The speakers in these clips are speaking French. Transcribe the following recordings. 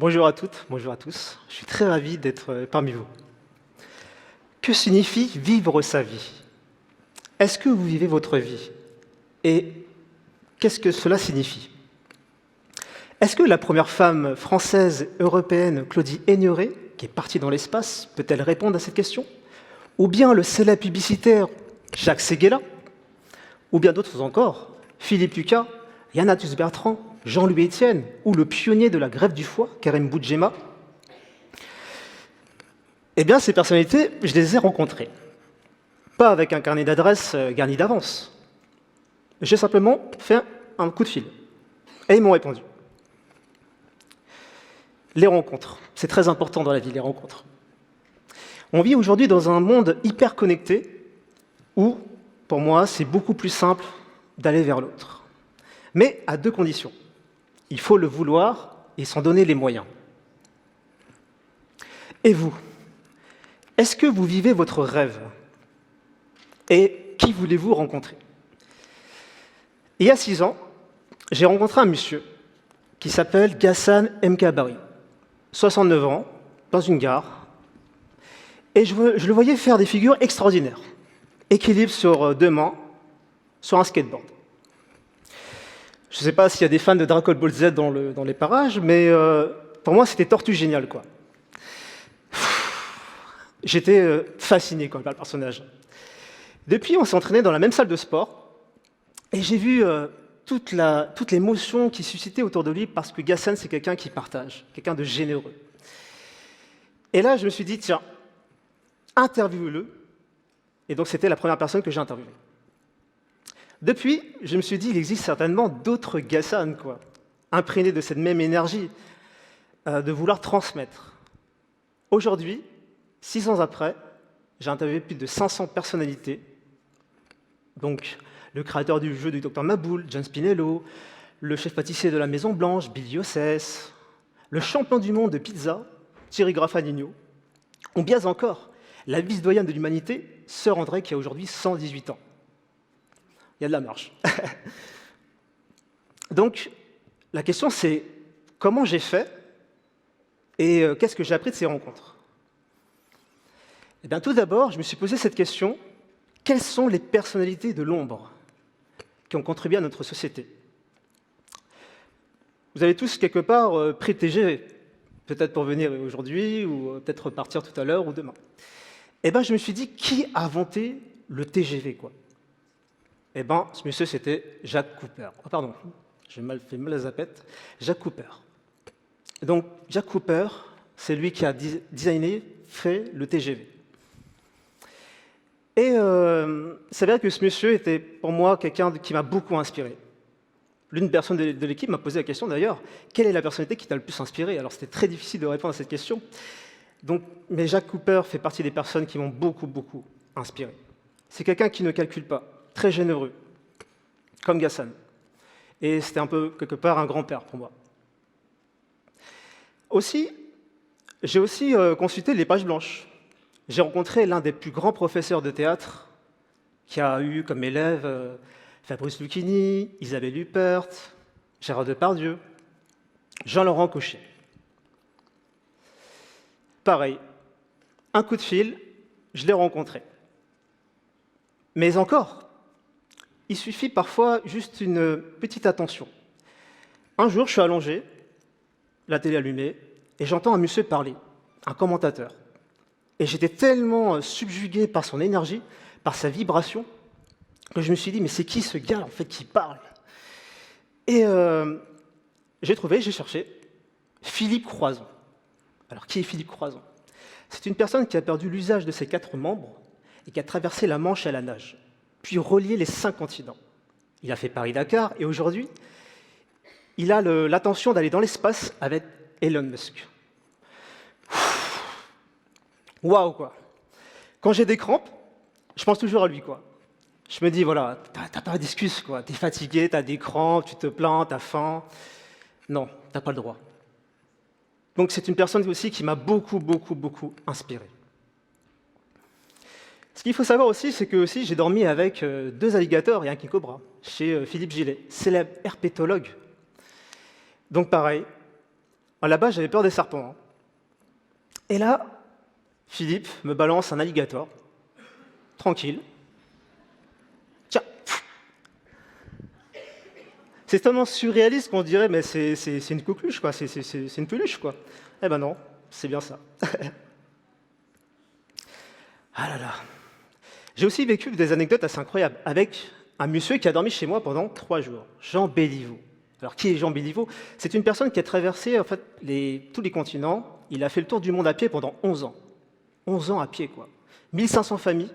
Bonjour à toutes, bonjour à tous. Je suis très ravi d'être parmi vous. Que signifie vivre sa vie? Est-ce que vous vivez votre vie? Et qu'est-ce que cela signifie? Est-ce que la première femme française européenne, Claudie Aigneret, qui est partie dans l'espace, peut-elle répondre à cette question? Ou bien le célèbre publicitaire Jacques Séguéla? Ou bien d'autres encore, Philippe Lucas, Yann Arthus-Bertrand, Jean-Louis Etienne, ou le pionnier de la greffe du foie, Karim Boujdjema? Eh bien, ces personnalités, je les ai rencontrées. Pas avec un carnet d'adresses garni d'avance. J'ai simplement fait un coup de fil. Et ils m'ont répondu. Les rencontres. C'est très important dans la vie, les rencontres. On vit aujourd'hui dans un monde hyper connecté où, pour moi, c'est beaucoup plus simple d'aller vers l'autre. Mais à deux conditions. Il faut le vouloir et s'en donner les moyens. Et vous? Est-ce que vous vivez votre rêve? Et qui voulez-vous rencontrer? Il y a 6 ans, j'ai rencontré un monsieur qui s'appelle Ghassan Mkabari, 69 ans, dans une gare, et je le voyais faire des figures extraordinaires. Équilibre sur 2 mains, sur un skateboard. Je ne sais pas s'il y a des fans de Dragon Ball Z dans les parages, mais pour moi, c'était tortue génial, quoi. J'étais fasciné par le personnage. Depuis, on s'est entraîné dans la même salle de sport, et j'ai vu toute l'émotion qui suscitait autour de lui, parce que Ghassan, c'est quelqu'un qui partage, quelqu'un de généreux. Et là, je me suis dit, tiens, interviewe-le. Et donc, c'était la première personne que j'ai interviewée. Depuis, je me suis dit, il existe certainement d'autres Ghassan, imprégnés de cette même énergie, de vouloir transmettre. Aujourd'hui, 6 ans après, j'ai interviewé plus de 500 personnalités. Donc, le créateur du jeu du Dr Maboul, John Spinello, le chef pâtissier de la Maison Blanche, Billy Ossès, le champion du monde de pizza, Thierry Graffagnino, ou bien encore, la vice-doyenne de l'humanité, Sœur André, qui a aujourd'hui 118 ans. Il y a de la marche. Donc, la question c'est comment j'ai fait et qu'est-ce que j'ai appris de ces rencontres? Eh bien, tout d'abord, je me suis posé cette question, quelles sont les personnalités de l'ombre qui ont contribué à notre société? Vous avez tous quelque part pris le TGV, peut-être pour venir aujourd'hui, ou peut-être repartir tout à l'heure ou demain. Eh bien, je me suis dit, qui a inventé le TGV, Eh bien, ce monsieur, c'était Jack Cooper. Oh, pardon, j'ai fait mal à la zapette. Jack Cooper. Donc, Jack Cooper, c'est lui qui a designé, fait le TGV. Et c'est vrai que ce monsieur était, pour moi, quelqu'un qui m'a beaucoup inspiré. L'une des personnes de l'équipe m'a posé la question, d'ailleurs, quelle est la personnalité qui t'a le plus inspiré? Alors, c'était très difficile de répondre à cette question. Donc, mais Jack Cooper fait partie des personnes qui m'ont beaucoup, beaucoup inspiré. C'est quelqu'un qui ne calcule pas, très généreux, comme Ghassan. Et c'était un peu, quelque part, un grand-père pour moi. J'ai aussi consulté les pages blanches. J'ai rencontré l'un des plus grands professeurs de théâtre qui a eu comme élève Fabrice Lucchini, Isabelle Huppert, Gérard Depardieu, Jean-Laurent Cochet. Pareil, un coup de fil, je l'ai rencontré. Mais encore, il suffit parfois juste une petite attention. Un jour, je suis allongé, la télé allumée, et j'entends un monsieur parler, un commentateur. Et j'étais tellement subjugué par son énergie, par sa vibration, que je me suis dit, mais c'est qui ce gars, en fait, qui parle? Et j'ai cherché Philippe Croizon. Alors, qui est Philippe Croizon? C'est une personne qui a perdu l'usage de ses 4 membres et qui a traversé la Manche à la nage, puis relié les 5 continents. Il a fait Paris-Dakar et aujourd'hui, il a l'intention d'aller dans l'espace avec Elon Musk. Waouh, Quand j'ai des crampes, je pense toujours à lui, Je me dis, voilà, t'as pas d'excuses, T'es fatigué, t'as des crampes, tu te plains, t'as faim. Non, t'as pas le droit. Donc c'est une personne aussi qui m'a beaucoup, beaucoup, beaucoup inspiré. Ce qu'il faut savoir aussi, c'est que j'ai dormi avec 2 alligators et un king cobra, chez Philippe Gillet, célèbre herpétologue. Donc pareil, Là-bas, j'avais peur des serpents, hein. Et là, Philippe me balance un alligator, tranquille. Tiens, c'est tellement surréaliste qu'on dirait, mais c'est une coqueluche, quoi. C'est une peluche, quoi. Eh ben non, c'est bien ça. Ah là là. J'ai aussi vécu des anecdotes assez incroyables avec un monsieur qui a dormi chez moi pendant 3 jours, Jean Béliveau. Alors, qui est Jean Béliveau? C'est une personne qui a traversé en fait, tous les continents. Il a fait le tour du monde à pied pendant 11 ans. 11 ans à pied, quoi. 1500 familles.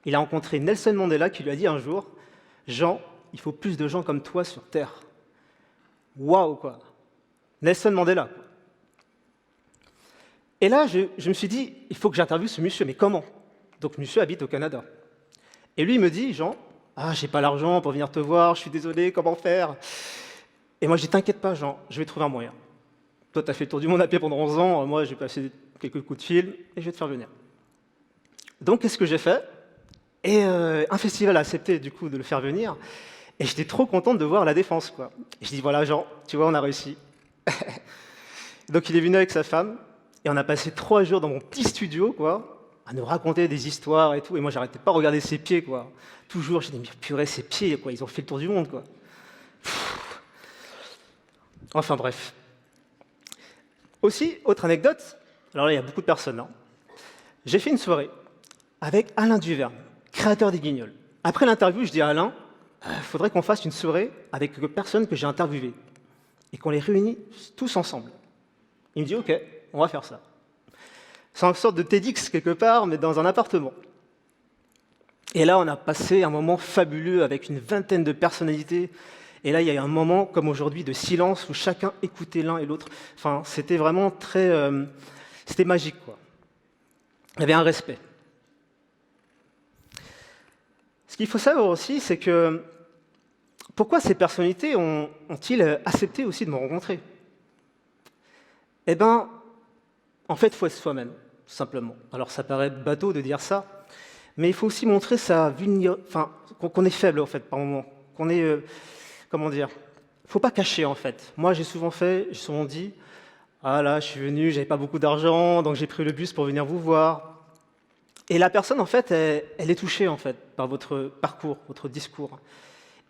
Il a rencontré Nelson Mandela qui lui a dit un jour, Jean, il faut plus de gens comme toi sur Terre. Waouh, quoi. Nelson Mandela. Et là, je me suis dit, il faut que j'interviewe ce monsieur, mais comment? Donc, monsieur habite au Canada. Et lui, il me dit, Jean, j'ai pas l'argent pour venir te voir, je suis désolé, comment faire? Et moi, je dis, t'inquiète pas, Jean, je vais trouver un moyen. Toi, tu as fait le tour du monde à pied pendant 11 ans, moi, j'ai passé quelques coups de fil et je vais te faire venir. Donc, qu'est-ce que j'ai fait? Et un festival a accepté, du coup, de le faire venir. Et j'étais trop contente de voir La Défense, quoi. Et je dis, voilà, Jean, tu vois, on a réussi. Donc, il est venu avec sa femme et on a passé 3 jours dans mon petit studio, quoi, à nous raconter des histoires et tout. Et moi, j'arrêtais pas de regarder ses pieds, quoi. Toujours, j'ai dit, mais purée, ses pieds, quoi, ils ont fait le tour du monde, quoi. Enfin, bref. Aussi, autre anecdote, alors là, il y a beaucoup de personnes, hein. J'ai fait une soirée avec Alain Duverne, créateur des Guignols. Après l'interview, je dis à Alain, il faudrait qu'on fasse une soirée avec quelques personnes que j'ai interviewées et qu'on les réunit tous ensemble. Il me dit, OK, on va faire ça. C'est une sorte de TEDx quelque part, mais dans un appartement. Et là, on a passé un moment fabuleux avec une vingtaine de personnalités. Et là, il y a eu un moment, comme aujourd'hui, de silence où chacun écoutait l'un et l'autre. Enfin, c'était vraiment très... c'était magique, quoi. Il y avait un respect. Ce qu'il faut savoir aussi, c'est que pourquoi ces personnalités ont-ils accepté aussi de me rencontrer? Eh bien, en fait, il faut être soi-même, tout simplement. Alors, ça paraît bateau de dire ça, mais il faut aussi montrer qu'on est faible, en fait, par moment. Qu'on est... comment dire? Il ne faut pas cacher, en fait. Moi, j'ai souvent dit, ah là, je suis venu, j'avais pas beaucoup d'argent, donc j'ai pris le bus pour venir vous voir. Et la personne, en fait, elle est touchée, en fait, par votre parcours, votre discours.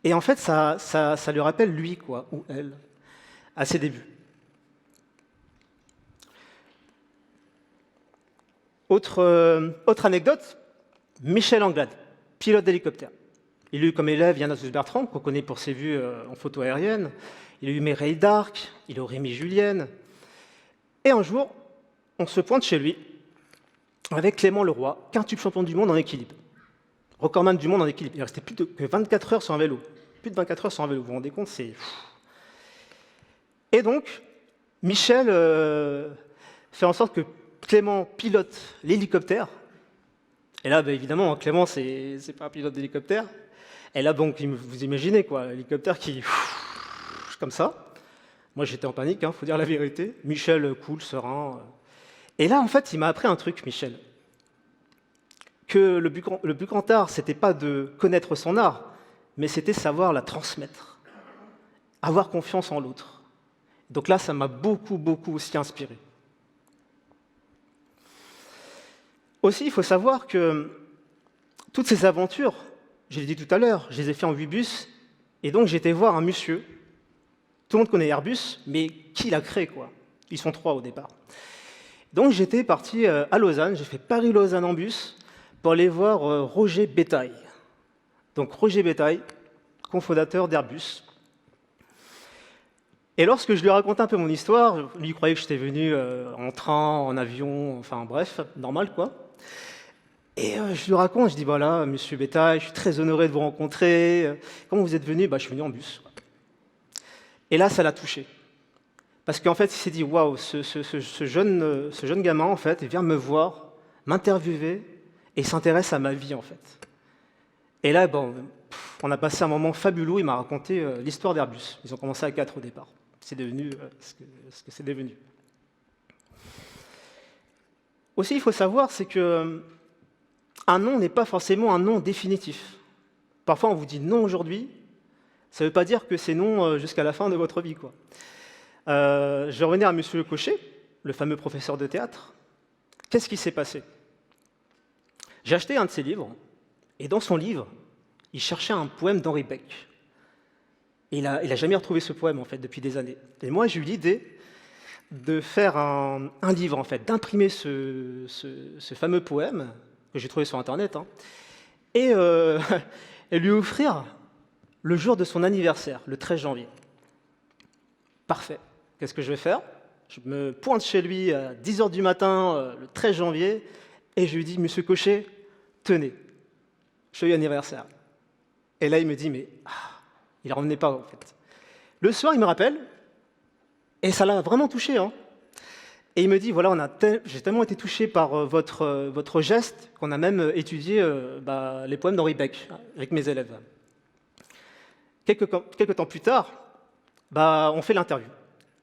Et en fait, ça lui rappelle lui, quoi, ou elle, à ses débuts. Autre anecdote, Michel Anglade, pilote d'hélicoptère. Il a eu comme élève Yann Bertrand, qu'on connaît pour ses vues en photo aérienne. Il a eu Mireille d'Arc, il a eu Rémi Julienne. Et un jour, on se pointe chez lui avec Clément Leroy, quintuple champion du monde en équilibre. Recordman du monde en équilibre. Il restait plus que 24 heures sur un vélo. Plus de 24 heures sur un vélo, vous vous rendez compte, c'est... Et donc, Michel fait en sorte que Clément pilote l'hélicoptère. Et là, évidemment, Clément, c'est pas un pilote d'hélicoptère. Et là, donc, vous imaginez, quoi, l'hélicoptère qui... comme ça. Moi, j'étais en panique, il faut dire la vérité. Michel, cool, serein. Et là, en fait, il m'a appris un truc, Michel. Que le plus grand art, c'était pas de connaître son art, mais c'était savoir la transmettre. Avoir confiance en l'autre. Donc là, ça m'a beaucoup, beaucoup aussi inspiré. Aussi, il faut savoir que toutes ces aventures, je l'ai dit tout à l'heure, je les ai fait en 8 bus, et donc j'ai été voir un monsieur. Tout le monde connaît Airbus, mais qui l'a créé, quoi? Ils sont 3 au départ. Donc j'étais parti à Lausanne, j'ai fait Paris-Lausanne en bus pour aller voir Roger Bétail. Donc Roger Bétail, cofondateur d'Airbus. Et lorsque je lui racontais un peu mon histoire, lui il croyait que j'étais venu en train, en avion, enfin bref, normal quoi. Et je lui raconte, je dis voilà, monsieur Bétail, je suis très honoré de vous rencontrer. Comment vous êtes venu? Je suis venu en bus. Et là, ça l'a touché. Parce qu'en fait, il s'est dit waouh, ce jeune gamin, en fait, il vient me voir, m'interviewer et s'intéresse à ma vie, en fait. Et là, on a passé un moment fabuleux. Il m'a raconté l'histoire d'Airbus. Ils ont commencé à 4 au départ. C'est devenu ce que c'est devenu. Aussi, il faut savoir, c'est que un non n'est pas forcément un non définitif. Parfois, on vous dit non aujourd'hui, ça ne veut pas dire que c'est non jusqu'à la fin de votre vie, quoi. Je vais revenir à Monsieur Cochet, le fameux professeur de théâtre. Qu'est-ce qui s'est passé? J'ai acheté un de ses livres, et dans son livre, il cherchait un poème d'Henri Beck. Et il a jamais retrouvé ce poème, en fait, depuis des années. Et moi, j'ai eu l'idée de faire un livre, en fait, d'imprimer ce fameux poème, que j'ai trouvé sur Internet, hein, et, et lui offrir le jour de son anniversaire, le 13 janvier. Parfait. Qu'est-ce que je vais faire? Je me pointe chez lui à 10 heures du matin, le 13 janvier, et je lui dis, Monsieur Cochet, tenez, joyeux anniversaire. Et là, il me dit, mais il ne revenait pas, en fait. Le soir, il me rappelle, et ça l'a vraiment touché, hein. Et il me dit, voilà, j'ai tellement été touché par votre geste qu'on a même étudié les poèmes d'Henri Beck avec mes élèves. Quelques temps plus tard, on fait l'interview.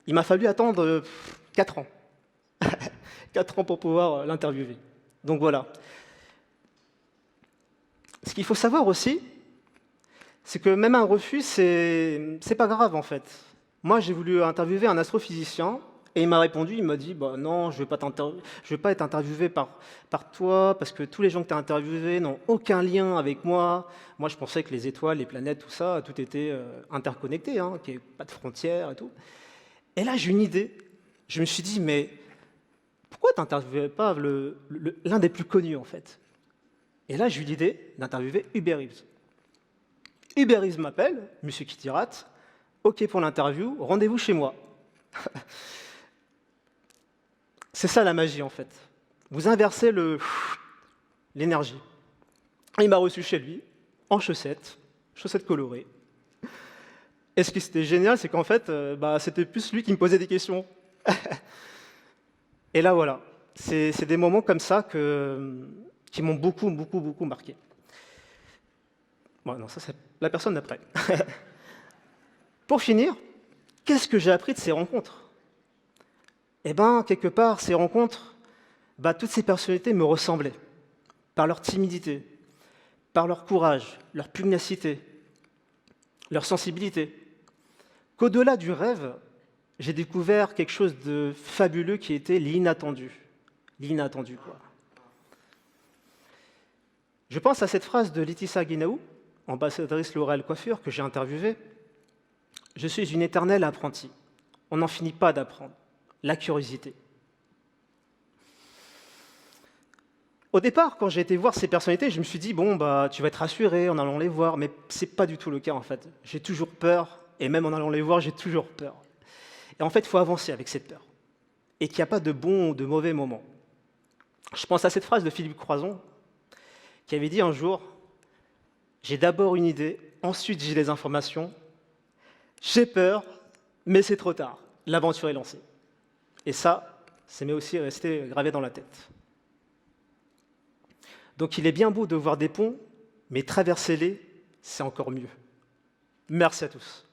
Il m'a fallu attendre 4 ans. 4 ans pour pouvoir l'interviewer. Donc voilà. Ce qu'il faut savoir aussi, c'est que même un refus, c'est pas grave en fait. Moi, j'ai voulu interviewer un astrophysicien et il m'a répondu, il m'a dit non, je vais pas être interviewé par toi parce que tous les gens que tu as interviewés n'ont aucun lien avec moi. Moi, je pensais que les étoiles, les planètes, tout était interconnecté, hein, qu'il n'y ait pas de frontières et tout. Et là, j'ai une idée. Je me suis dit, mais pourquoi tu n'interviewais pas l'un des plus connus en fait? Et là, j'ai eu l'idée d'interviewer Hubert Reeves. Hubert Reeves m'appelle, Monsieur Kittirat, OK pour l'interview, rendez-vous chez moi. C'est ça la magie en fait. Vous inversez l'énergie. Il m'a reçu chez lui, en chaussettes colorées. Et ce qui était génial, c'est qu'en fait, c'était plus lui qui me posait des questions. Et là, voilà. C'est des moments comme ça qui m'ont beaucoup marqué. Bon, non, ça, c'est la personne d'après. Pour finir, qu'est-ce que j'ai appris de ces rencontres? Eh bien, quelque part, ces rencontres, toutes ces personnalités me ressemblaient, par leur timidité, par leur courage, leur pugnacité, leur sensibilité. Qu'au-delà du rêve, j'ai découvert quelque chose de fabuleux qui était l'inattendu. L'inattendu, quoi. Je pense à cette phrase de Laetitia Guinaou, ambassadrice L'Oréal Coiffure, que j'ai interviewée. « Je suis une éternelle apprentie. On n'en finit pas d'apprendre. La curiosité. » Au départ, quand j'ai été voir ces personnalités, je me suis dit, tu vas être rassuré en allant les voir, mais ce n'est pas du tout le cas, en fait. J'ai toujours peur, et même en allant les voir, j'ai toujours peur. Et en fait, il faut avancer avec cette peur, et qu'il n'y a pas de bons ou de mauvais moments. Je pense à cette phrase de Philippe Croison, qui avait dit un jour, « J'ai d'abord une idée, ensuite j'ai les informations, j'ai peur, mais c'est trop tard, l'aventure est lancée. » Et ça m'est aussi resté gravé dans la tête. Donc il est bien beau de voir des ponts, mais traverser-les, c'est encore mieux. Merci à tous.